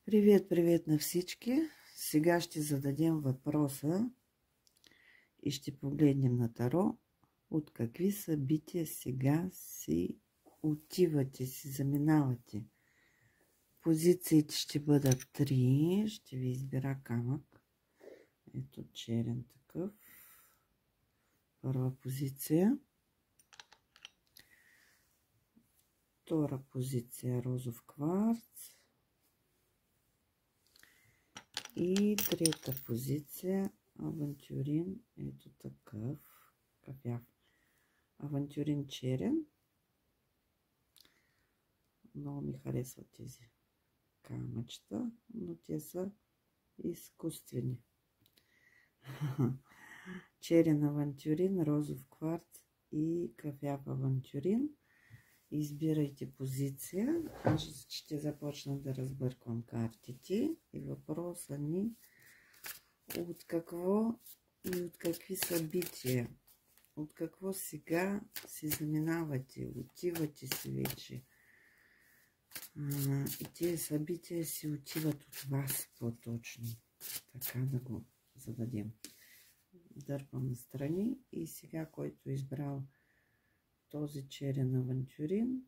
Привет, привет на всички! Сега ще зададем въпроса и ще погледнем на Таро. От какви събития сега си отивате, си заминавате? Позициите ще бъдат 3. Ще ви избира камък. Ето черен такъв. Първа позиция. Втора позиция розов кварц. И трета позиция авантюрин, ето такъв, кафяв. Авантюрин черен. Много ми харесват тези камъчета, но те са изкуствени. Черен авантюрин, розов кварц и кафяв авантюрин. Избирайте позиция. Аз ще започна да разбърквам картите. И въпроса ни: от какво и от какви събития, от какво сега си заминавате, отивате си вече. И тези събития си отиват от вас по-точно. Така да го зададем. Дърпам настрани и сега, който е избрал този черен авантюрин,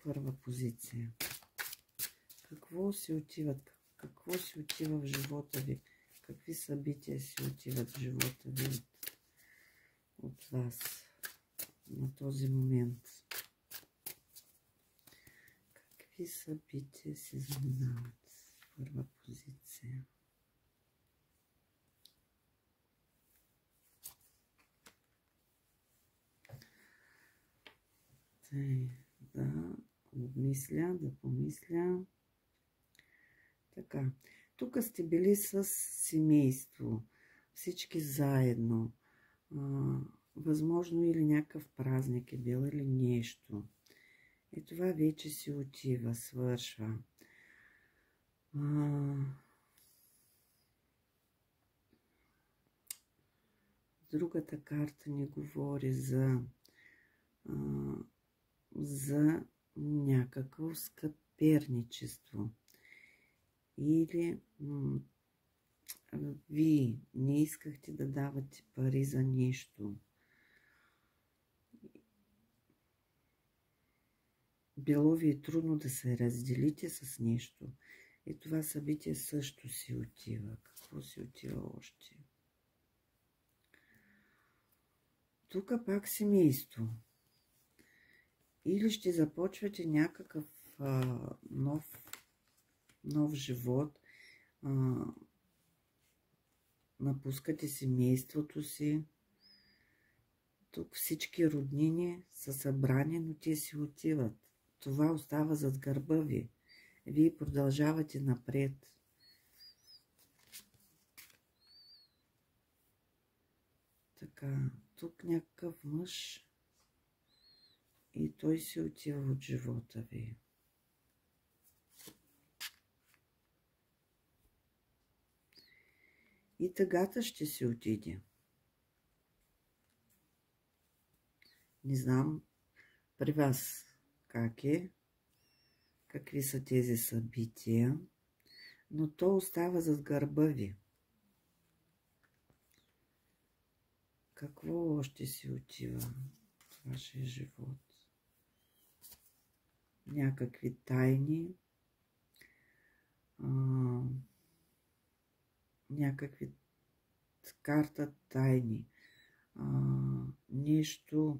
първа позиция. Какво си отиват? Какво си отива в живота ви? Какви събития си отиват в живота ви от вас на този момент? Какви събития си заминават? Първа позиция. Да обмисля, да помисля. Така, тук сте били с семейство, всички заедно. Възможно или някакъв празник е бил, или нещо. И това вече си отива, свършва. Другата карта ни говори за някакво скъперничество. Или вие не искахте да давате пари за нещо. Било ви е трудно да се разделите с нещо. И това събитие също си отива. Какво си отива още? Тук пак семейство. Или ще започвате някакъв нов живот. Напускате семейството си. Тук всички роднини са събрани, но те си отиват. Това остава зад гърба ви. Вие продължавате напред. Така, тук някакъв мъж и той си отива от живота ви. И тъгата ще си отиде. Не знам при вас как е, какви са тези събития, но то остава зад гърба ви. Какво още си отива в вашия живот? Някакви тайни, някакви карта тайни, нещо,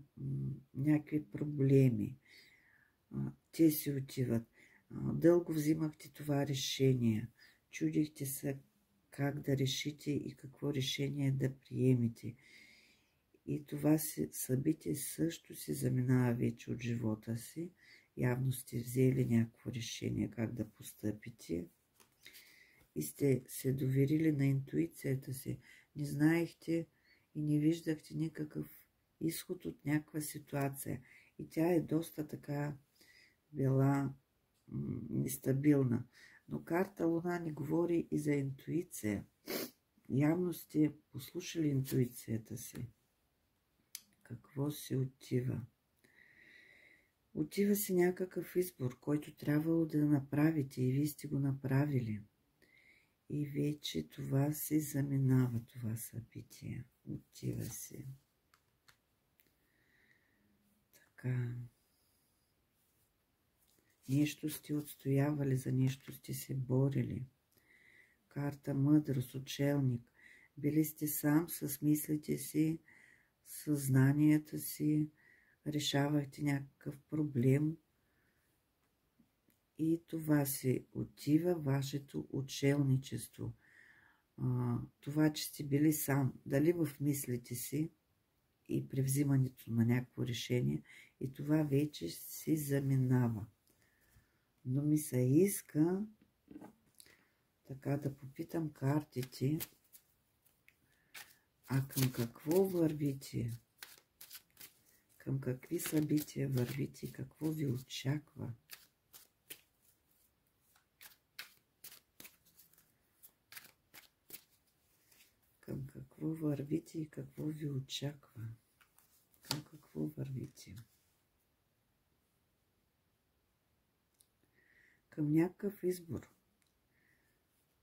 някакви проблеми. Те си отиват. Дълго взимахте това решение. Чудихте се как да решите и какво решение да приемете. И това събитие също се заминава вече от живота си. Явно сте взели някакво решение как да постъпите. И сте се доверили на интуицията си. Не знаехте и не виждахте никакъв изход от някаква ситуация. И тя е доста така била нестабилна. Но карта Луна ни говори и за интуиция. Явно сте послушали интуицията си. Какво си отива? Отива си някакъв избор, който трябвало да направите и вие сте го направили. И вече това се заминава, това събитие. Отива си. Така. Нещо сте отстоявали, за нещо сте се борили. Карта мъдрост, учелник. Били сте сам с мислите си, съзнанията си, решавахте някакъв проблем и това си отива вашето учелничество. Това, че сте били сам, дали в мислите си и при взимането на някакво решение, и това вече си заминава. Но ми се иска така да попитам картите, а към какво вървите? Към какви събития вървите? Какво ви очаква? Към какво вървите и какво ви очаква? Към какво вървите? Към някакъв избор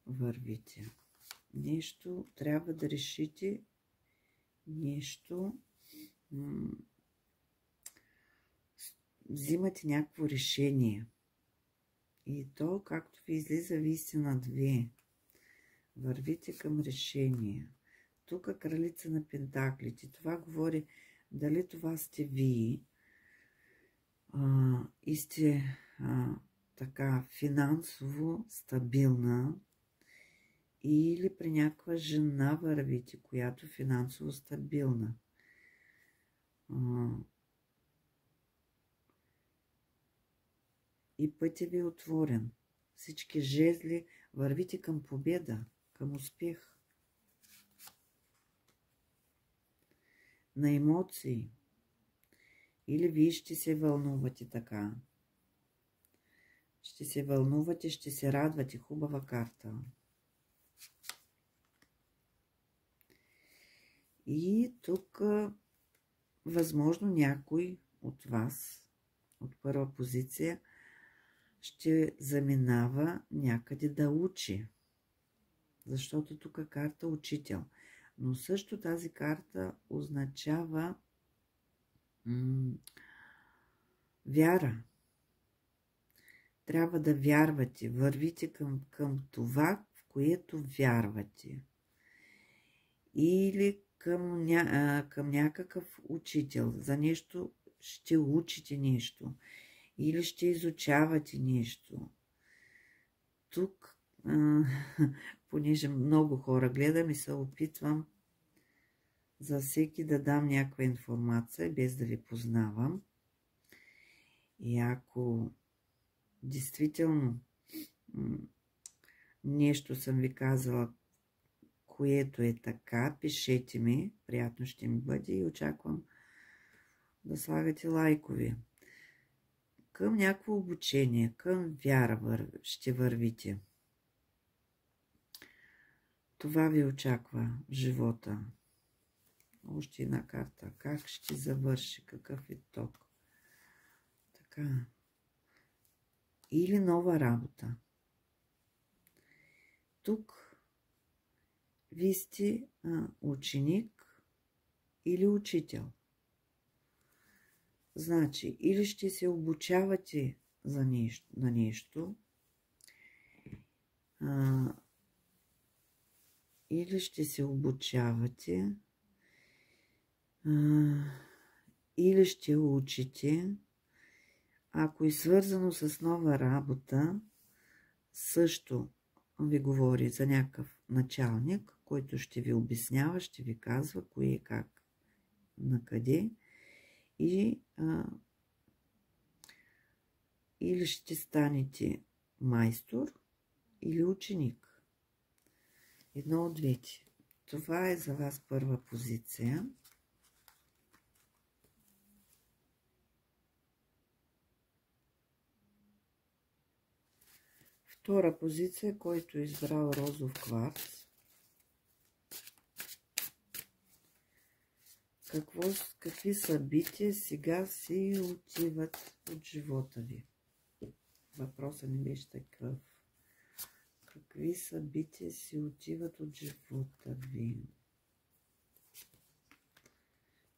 вървите. Нещо трябва да решите, нещо взимате някакво решение. И то, както ви излиза, вие сте на две. Вървите към решение. Тук кралица на пентаклите. Това говори дали това сте вие и сте така финансово стабилна, или при някаква жена вървите, която финансово стабилна. И пътя ви е отворен. Всички жезли, вървите към победа, към успех. На емоции. Или вие ще се вълнувате така. Ще се вълнувате, ще се радвате. Хубава карта. И тук, възможно, някой от вас, от първа позиция, ще заминава някъде да учи. Защото тук е карта учител. Но също тази карта означава вяра. Трябва да вярвате. Вървите към това, в което вярвате. Или към някакъв учител. За нещо ще учите нещо. Или ще изучавате нещо. Тук, понеже много хора гледам и се опитвам за всеки да дам някаква информация, без да ви познавам. И ако действително нещо съм ви казала, което е така, пишете ми, приятно ще ми бъде и очаквам да слагате лайкове. Към някакво обучение, към вяра ще вървите. Това ви очаква в живота. Още една карта. Как ще завърши? Какъв е ток? Така. Или нова работа. Тук вие сте ученик или учител. Значи, или ще се обучавате на нещо, или ще се обучавате, или ще учите. Ако е свързано с нова работа, също ви говори за някакъв началник, който ще ви обяснява, ще ви казва кое, как, на къде. И или ще станете майстор или ученик. Едно от двете. Това е за вас първа позиция. Втора позиция, който е избрал розов кварц. Какви събития сега си отиват от живота ви? Въпросът не беше такъв. Какви събития си отиват от живота ви?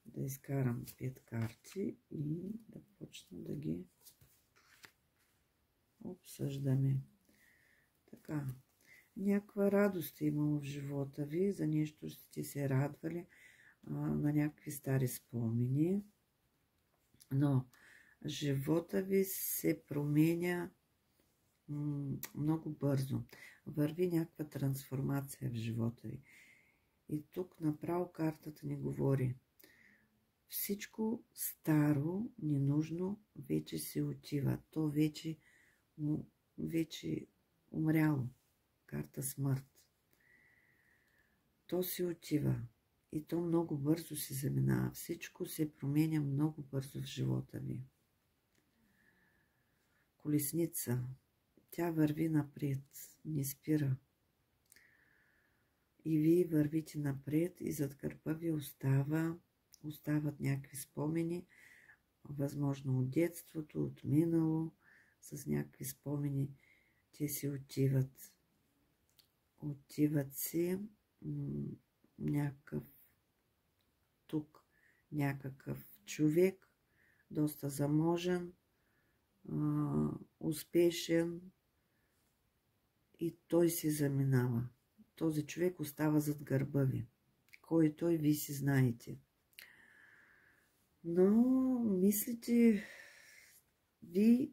Да изкарам 5 карти и да почна да ги обсъждаме. Така, някаква радост е имало в живота ви, за нещо сте се радвали, на някакви стари спомени, но живота ви се променя много бързо. Върви някаква трансформация в живота ви. И тук направо картата ни говори. Всичко старо, ненужно, вече се отива. То вече умряло. Карта смърт. То се отива. И то много бързо се заминава. Всичко се променя много бързо в живота ви. Колесница. Тя върви напред. Не спира. И вие вървите напред и зад гърба ви остават някакви спомени, възможно от детството, от минало, с някакви спомени. Те си отиват. Отиват си някакъв човек, доста заможен, успешен, и той се заминава. Този човек остава зад гърба ви. Кой е той, вие си знаете. Но мислите, вие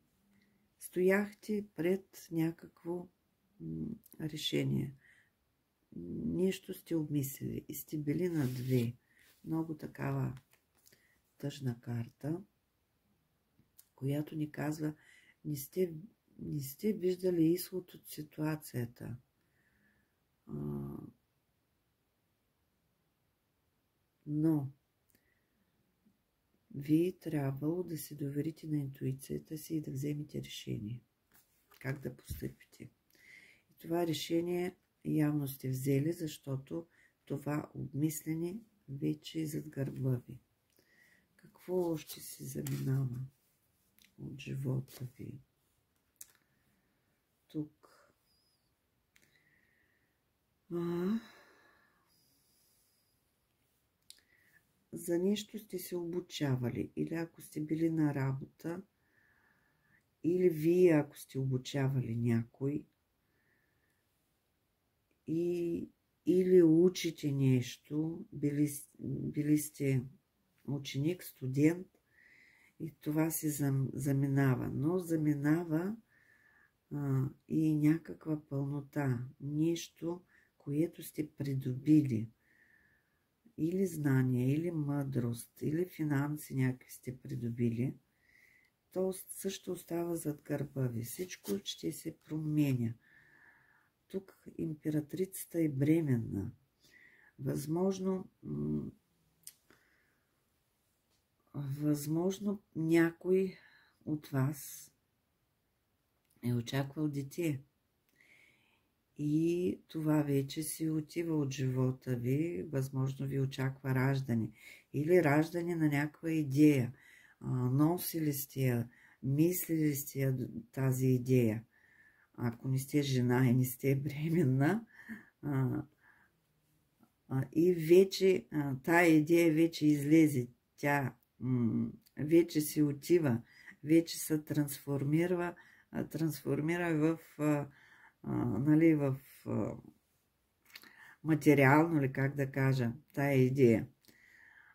стояхте пред някакво решение. Нещо сте обмислили и сте били на две. Много такава тъжна карта, която ни казва, не сте виждали изход от ситуацията. Но вие трябвало да се доверите на интуицията си и да вземете решение. Как да постъпите. И това решение явно сте взели, защото това обмислене вече е зад гърба ви. Какво още се заминава от живота ви? Тук. За нещо сте се обучавали, или ако сте били на работа, или вие, ако сте обучавали някой, или учите нещо, били сте ученик, студент, и това се заминава. Но заминава и някаква пълнота, нещо, което сте придобили. Или знания, или мъдрост, или финанси някакви сте придобили. То също остава зад гърба ви. Всичко ще се променя. Тук императрицата е бременна. Възможно някой от вас е очаквал дете. И това вече си отива от живота ви. Възможно ви очаква раждане. Или раждане на някаква идея. Носили сте я, мислили сте я тази идея. Ако не сте жена и не сте бременна, и вече тая идея вече излезе. Тя вече се отива, вече се трансформира в материално, ли как да кажа, тая идея.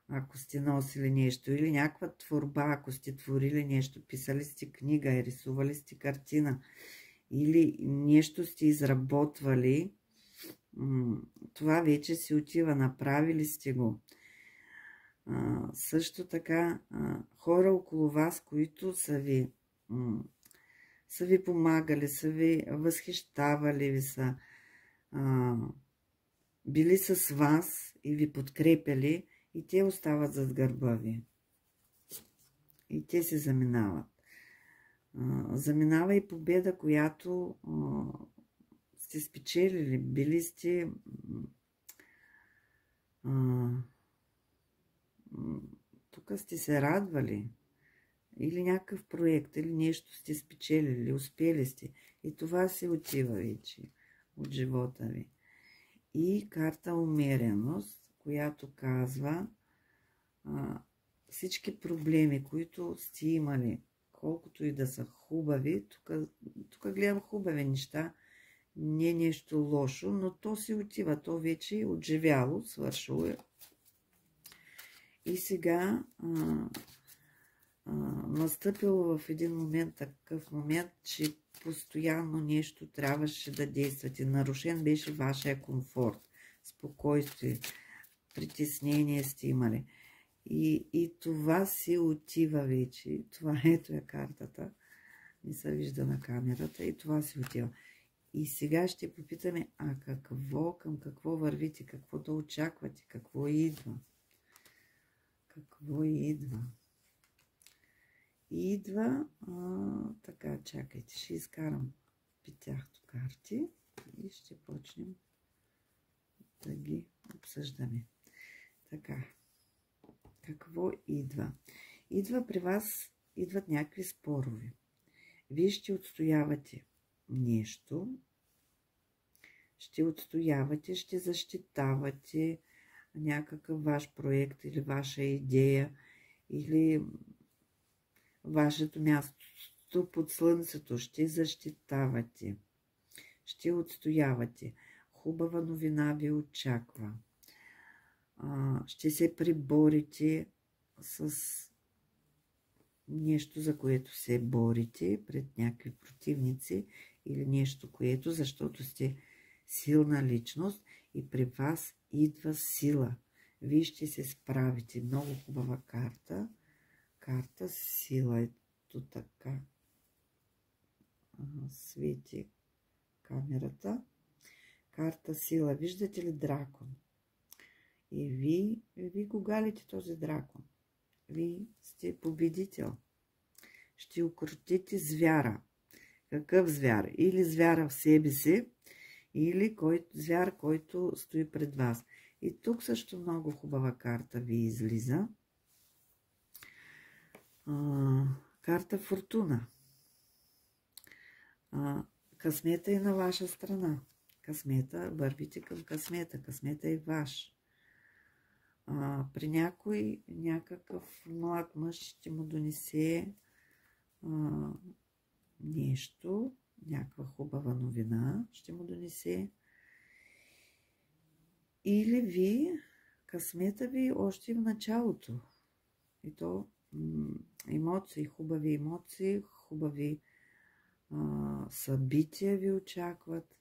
Ако сте носили нещо, или някаква творба, ако сте творили нещо, писали сте книга, рисували сте картина, или нещо сте изработвали, това вече си отива, направили сте го. Също така, хора около вас, които са ви помагали, са ви възхищавали, ви са били с вас и ви подкрепяли, и те остават зад гърба ви. И те се заминават. Заминава и победа, която сте спечелили. Били сте тук сте се радвали. Или някакъв проект, или нещо сте спечелили, успели сте. И това се отива вече от живота ви. И карта умереност, която казва всички проблеми, които сте имали, колкото и да са хубави, тук гледам хубави неща, не нещо лошо, но то си отива, то вече е отживяло, свършило е. И сега настъпило в един момент, такъв момент, че постоянно нещо трябваше да действате. Нарушен беше вашия комфорт, спокойствие, притеснение сте имали. И това си отива вече. Това ето е картата. Не се вижда на камерата. И това си отива. И сега ще попитаме, към какво вървите, какво да очаквате, какво идва. Какво идва? Идва, така, чакайте, ще изкарам петяхто карти и ще почнем да ги обсъждаме. Така, какво идва? Идва при вас, идват някакви спорове. Вие ще отстоявате нещо, ще отстоявате, ще защитавате някакъв ваш проект или ваша идея, или вашето място под слънцето, ще защитавате, ще отстоявате. Хубава новина ви очаква. Ще се приборите с нещо, за което се борите пред някакви противници или нещо, което, защото сте силна личност и при вас идва сила. Вие ще се справите. Много хубава карта. Карта сила. Ето така. Свети камерата. Карта сила. Виждате ли дракон? И вие го галите този дракон. Вие сте победител. Ще укротите звяра. Какъв звяр? Или звяра в себе си, или звяр, който стои пред вас. И тук също много хубава карта ви излиза. Карта Фортуна. Късмета е на ваша страна. Късмета, вървите към късмета. Късмета е ваш. При някакъв млад мъж ще му донесе нещо, някаква хубава новина ще му донесе. Или ви, късмета ви още в началото. И то емоции, хубави събития ви очакват.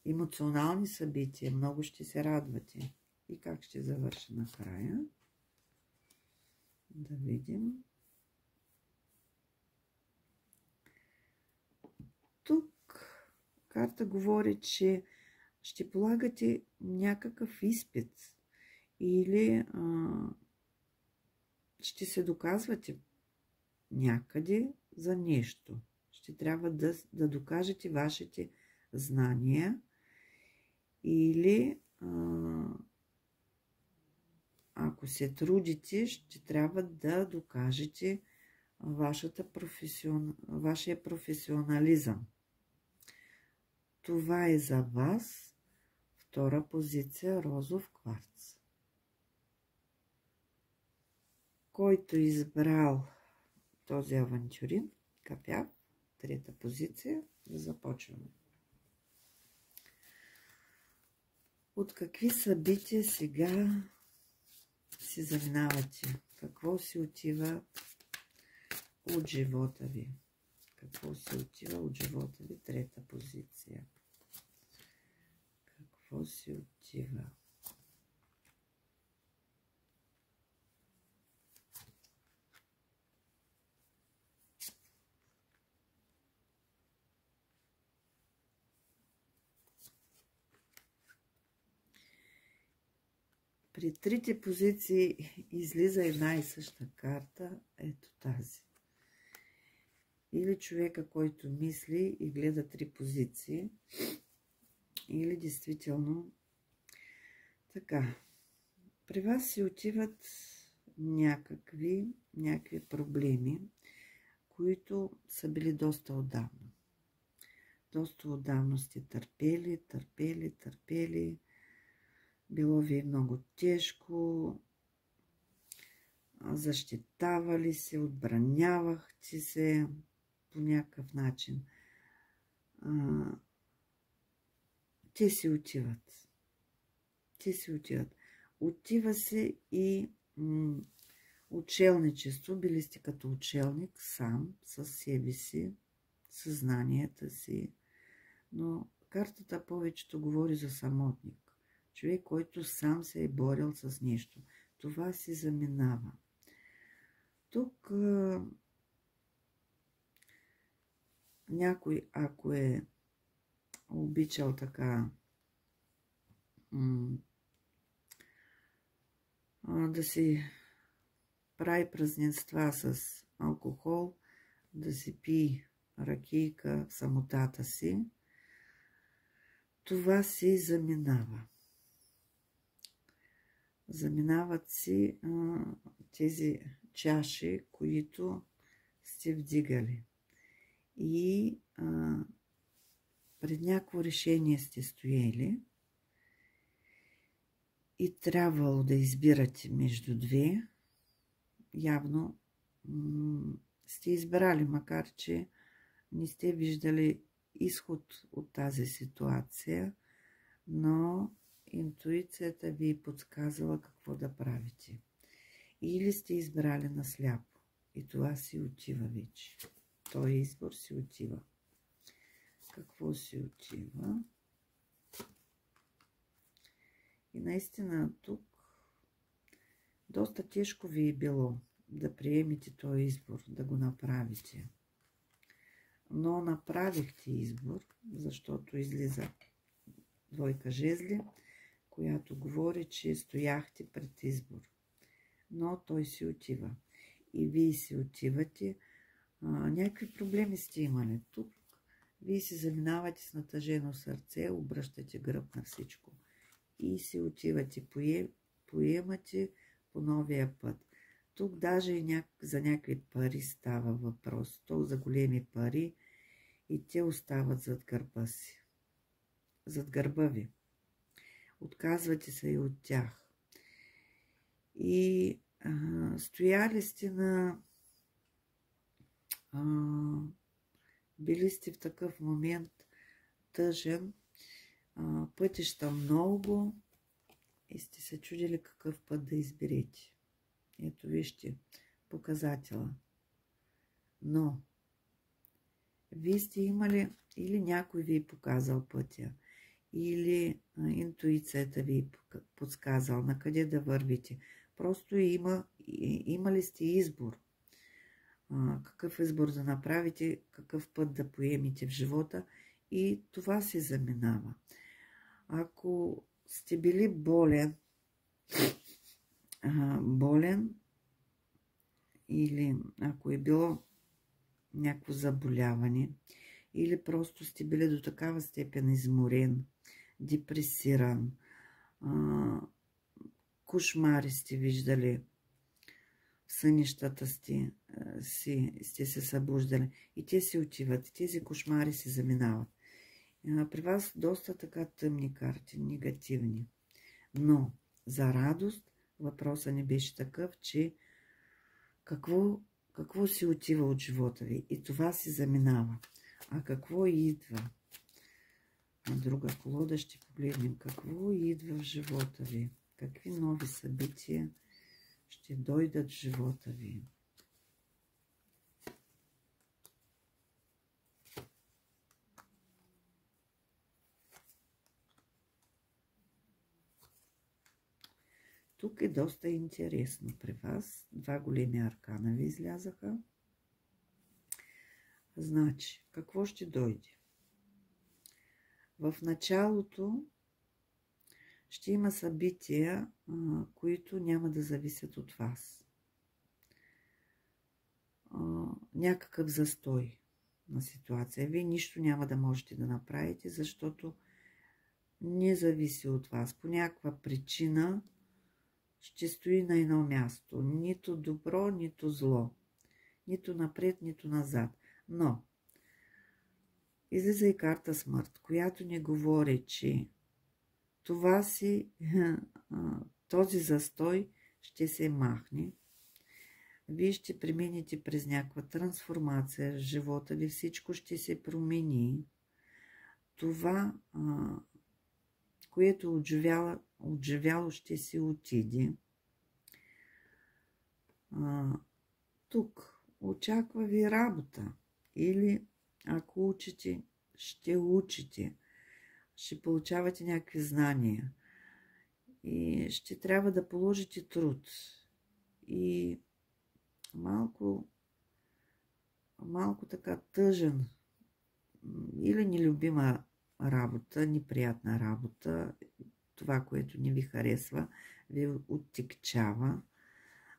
Емоционални събития, много ще се радвате. И как ще завърши накрая? Да видим. Тук карта говори, че ще полагате някакъв изпит или ще се доказвате някъде за нещо. Ще трябва да докажете вашите знания или ако се трудите, ще трябва да докажете вашия професионализъм. Това е за вас. Втора позиция, розов кварц. Който избрал този авантюрин, капяв, трета позиция, да започваме. От какви събития сега си заминавате? Какво си отива от живота ви? Какво се отива от живота ви? Трета позиция. Какво се отива? При трите позиции излиза една и съща карта. Ето тази. Или човека, който мисли и гледа три позиции, или действително така. При вас си отиват някакви проблеми, които са били доста отдавна. Доста отдавна сте търпели. Било ви много тежко, защитавали се, отбранявахте се по някакъв начин. Те си отиват. Отива се и учелничество. Били сте като учелник сам, със себе си, съзнанията си. Но картата повечето говори за самотник. Човек, който сам се е борил с нещо. Това се заминава. Тук някой, ако е обичал така да си прави празненства с алкохол, да си пи ракийка в самотата си, това си заминава. Заминават си тези чаши, които сте вдигали. И пред някакво решение сте стояли и трябвало да избирате между две. Явно сте избрали, макар че не сте виждали изход от тази ситуация, но интуицията ви е подсказала какво да правите. Или сте избрали насляпо и това си отива вече. Той избор си отива. Какво си отива? И наистина тук доста тежко ви е било да приемете този избор, да го направите. Но направихте избор, защото излиза двойка жезли, която говори, че стояхте пред избор. Но той си отива. И вие си отивате. Някакви проблеми сте имали. Тук вие си заминавате с натъжено сърце, обръщате гръб на всичко. И си отивате, поемате по новия път. Тук даже и за някакви пари става въпрос. То за големи пари и те остават зад гърба си. Зад гърба ви. Отказвате се и от тях. И стояли сте на... били сте в такъв момент тъжен, пътища много и сте се чудили какъв път да изберете. Ето вижте показателя. Но вие сте имали, или някой ви е показал пътя, или интуицията ви е подсказал на къде да вървите. Просто имали сте избор. Какъв избор да направите, какъв път да поемете в живота и това се заминава. Ако сте били болен или ако е било някакво заболяване, или просто сте били до такава степен изморен, депресиран, кошмари сте виждали, в сънищата сте се събуждали и те си отиват, тези кошмари се заминават. При вас доста така тъмни карти, негативни. Но за радост въпросът не беше такъв, че какво си отива от живота ви и това си заминава. А какво идва? На друга колода ще погледнем какво идва в живота ви. Какви нови събития ще дойдат в живота ви. Тук е доста интересно при вас. Два големи аркана ви излязаха. Значи, какво ще дойде? В началото ще има събития, които няма да зависят от вас. Някакъв застой на ситуация. Вие нищо няма да можете да направите, защото не зависи от вас. По някаква причина ще стои на едно място. Нито добро, нито зло. Нито напред, нито назад. Но излиза и карта смърт, която ни говори, че това си, този застой ще се махне. Вие ще преминете през някаква трансформация в живота ви, всичко ще се промени. Това, което отживяло, ще се отиде. Тук очаква ви работа. Или ако учите, ще учите. Ще получавате някакви знания. И ще трябва да положите труд. И малко така тъжен или нелюбима работа, неприятна работа, това, което не ви харесва, ви оттекчава,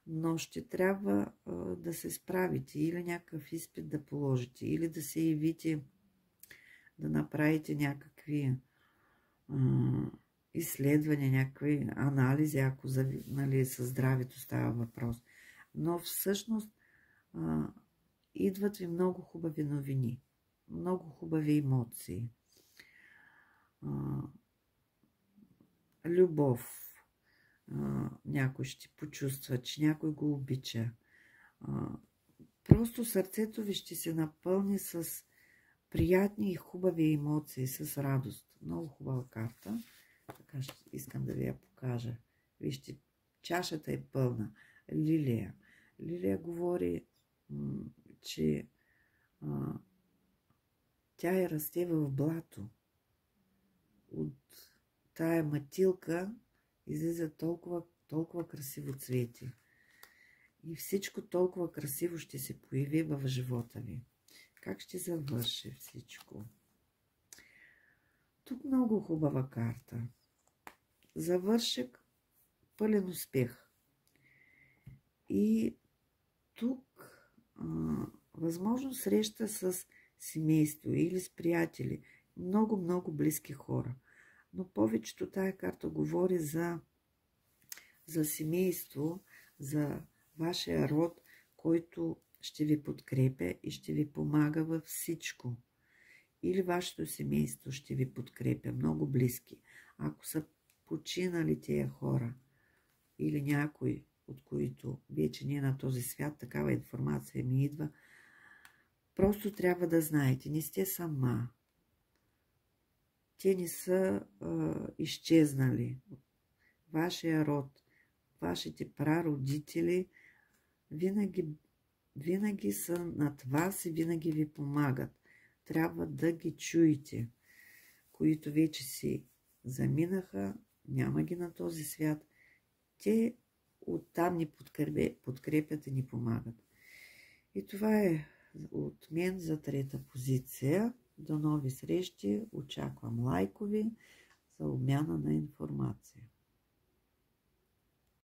но ще трябва да се справите или някакъв изпит да положите, или да се явите, да направите някакви изследвания, някакви анализи, ако нали, със здравето става въпрос. Но всъщност идват ви много хубави новини, много хубави емоции. Любов. Някой ще почувства, че някой го обича. Просто сърцето ви ще се напълни с приятни и хубави емоции, с радост. Много хубава карта. Така искам да ви я покажа. Вижте, чашата е пълна. Лилия. Лилия говори, че тя е расте в блато. От тая матилка излиза толкова красиво цвети. И всичко толкова красиво ще се появи в живота ви. Как ще завърши всичко? Тук много хубава карта. Завършек, пълен успех. И тук възможно среща с семейство или с приятели. Много близки хора. Но повечето тая карта говори за семейство, за вашия род, който ще ви подкрепя и ще ви помага във всичко. Или вашето семейство ще ви подкрепя, много близки. Ако са починали тия хора или някой, от които вече не е на този свят, такава информация ми идва, просто трябва да знаете, не сте сама. Те не са изчезнали. Вашия род, вашите прародители винаги са над вас и винаги ви помагат. Трябва да ги чуете, които вече си заминаха, няма ги на този свят. Те оттам ни подкрепят и ни помагат. И това е от мен за трета позиция. До нови срещи. Очаквам лайкови за обмяна на информация.